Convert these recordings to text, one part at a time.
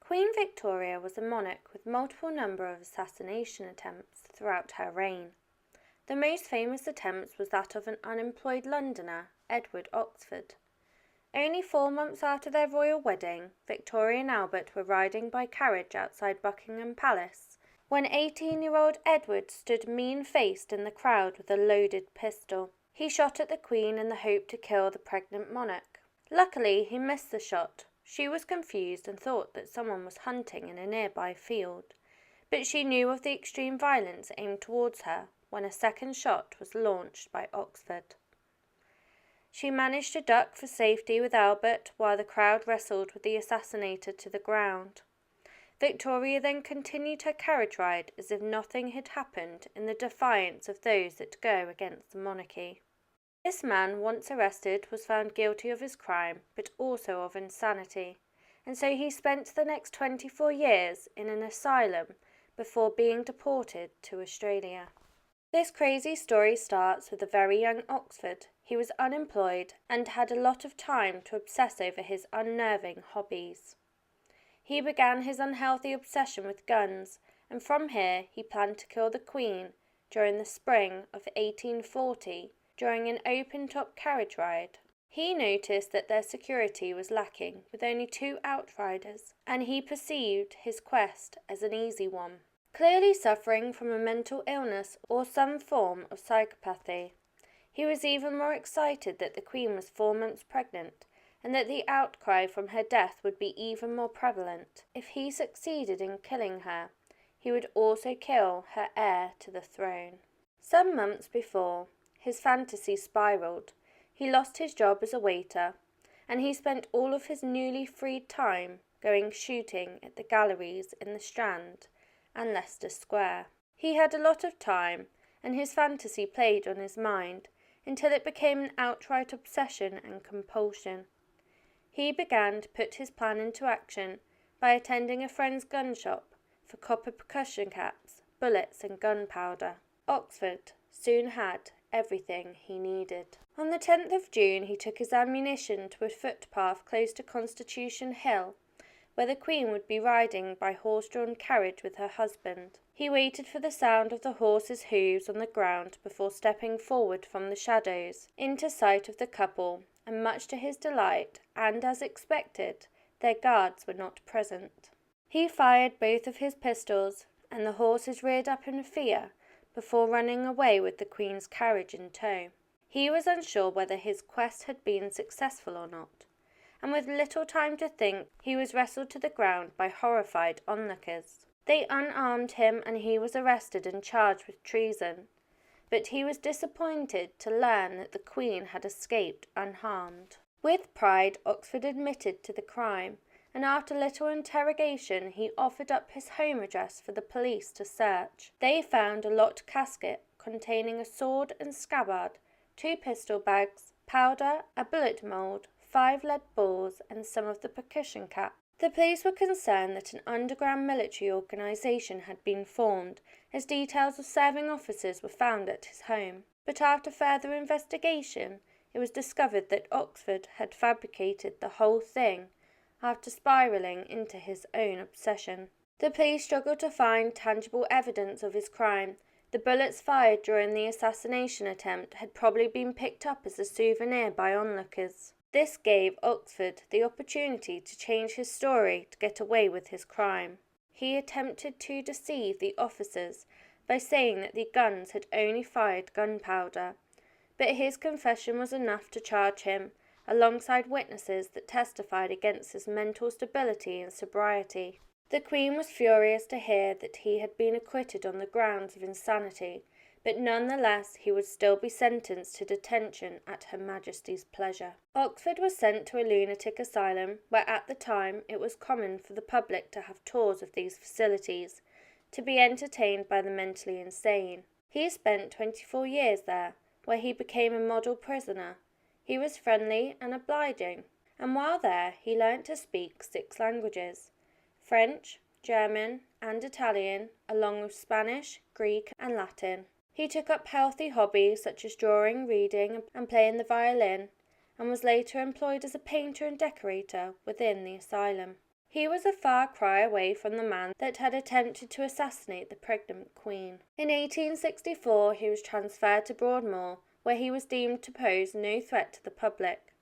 Queen Victoria was a monarch with multiple number of assassination attempts throughout her reign. The most famous attempt was that of an unemployed Londoner, Edward Oxford. Only 4 months after their royal wedding, Victoria and Albert were riding by carriage outside Buckingham Palace, when 18-year-old Edward stood mean-faced in the crowd with a loaded pistol. He shot at the Queen in the hope to kill the pregnant monarch. Luckily, he missed the shot. She was confused and thought that someone was hunting in a nearby field, but she knew of the extreme violence aimed towards her when a second shot was launched by Oxford. She managed to duck for safety with Albert while the crowd wrestled with the assassinator to the ground. Victoria then continued her carriage ride as if nothing had happened in the defiance of those that go against the monarchy. This man, once arrested, was found guilty of his crime, but also of insanity, and so he spent the next 24 years in an asylum before being deported to Australia. This crazy story starts with a very young Oxford. He was unemployed and had a lot of time to obsess over his unnerving hobbies. He began his unhealthy obsession with guns, and from here he planned to kill the Queen during the spring of 1840 during an open-top carriage ride. He noticed that their security was lacking, with only 2 outriders, and he perceived his quest as an easy one. Clearly suffering from a mental illness or some form of psychopathy, he was even more excited that the Queen was 4 months pregnant, and that the outcry from her death would be even more prevalent. If he succeeded in killing her, he would also kill her heir to the throne. Some months before, his fantasy spiraled. He lost his job as a waiter, and he spent all of his newly freed time going shooting at the galleries in the Strand and Leicester Square. He had a lot of time, and his fantasy played on his mind until it became an outright obsession and compulsion. He began to put his plan into action by attending a friend's gun shop for copper percussion caps, bullets and gunpowder. Oxford soon had everything he needed. On the 10th of June, he took his ammunition to a footpath close to Constitution Hill, where the Queen would be riding by horse-drawn carriage with her husband. He waited for the sound of the horses' hooves on the ground before stepping forward from the shadows into sight of the couple, and much to his delight, and as expected, their guards were not present. He fired both of his pistols, and the horses reared up in fear before running away with the Queen's carriage in tow. He was unsure whether his quest had been successful or not, and with little time to think, he was wrestled to the ground by horrified onlookers. They unarmed him, and he was arrested and charged with treason, but he was disappointed to learn that the Queen had escaped unharmed. With pride, Oxford admitted to the crime, and after little interrogation he offered up his home address for the police to search. They found a locked casket containing a sword and scabbard, 2 pistol bags, powder, a bullet mould, 5 lead balls, and some of the percussion caps. The police were concerned that an underground military organisation had been formed, as details of serving officers were found at his home. But after further investigation, it was discovered that Oxford had fabricated the whole thing after spiralling into his own obsession. The police struggled to find tangible evidence of his crime. The bullets fired during the assassination attempt had probably been picked up as a souvenir by onlookers. This gave Oxford the opportunity to change his story to get away with his crime. He attempted to deceive the officers by saying that the guns had only fired gunpowder, but his confession was enough to charge him, alongside witnesses that testified against his mental stability and sobriety. The Queen was furious to hear that he had been acquitted on the grounds of insanity, but nonetheless he would still be sentenced to detention at Her Majesty's pleasure. Oxford was sent to a lunatic asylum, where at the time it was common for the public to have tours of these facilities, to be entertained by the mentally insane. He spent 24 years there, where he became a model prisoner. He was friendly and obliging, and while there he learnt to speak 6 languages: French, German, and Italian, along with Spanish, Greek, and Latin. He took up healthy hobbies such as drawing, reading, and playing the violin, and was later employed as a painter and decorator within the asylum. He was a far cry away from the man that had attempted to assassinate the pregnant Queen. In 1864 he was transferred to Broadmoor, where he was deemed to pose no threat to the public.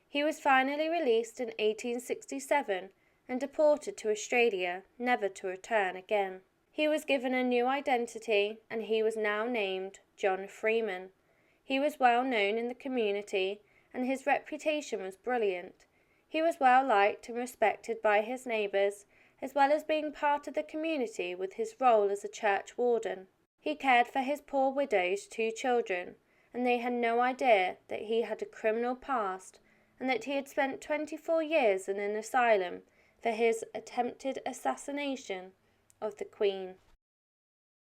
He was finally released in 1867 and deported to Australia, never to return again. He was given a new identity, and he was now named John Freeman. He was well known in the community, and his reputation was brilliant. He was well liked and respected by his neighbours, as well as being part of the community with his role as a church warden. He cared for his poor widow's 2 children, and they had no idea that he had a criminal past and that he had spent 24 years in an asylum for his attempted assassination of the Queen.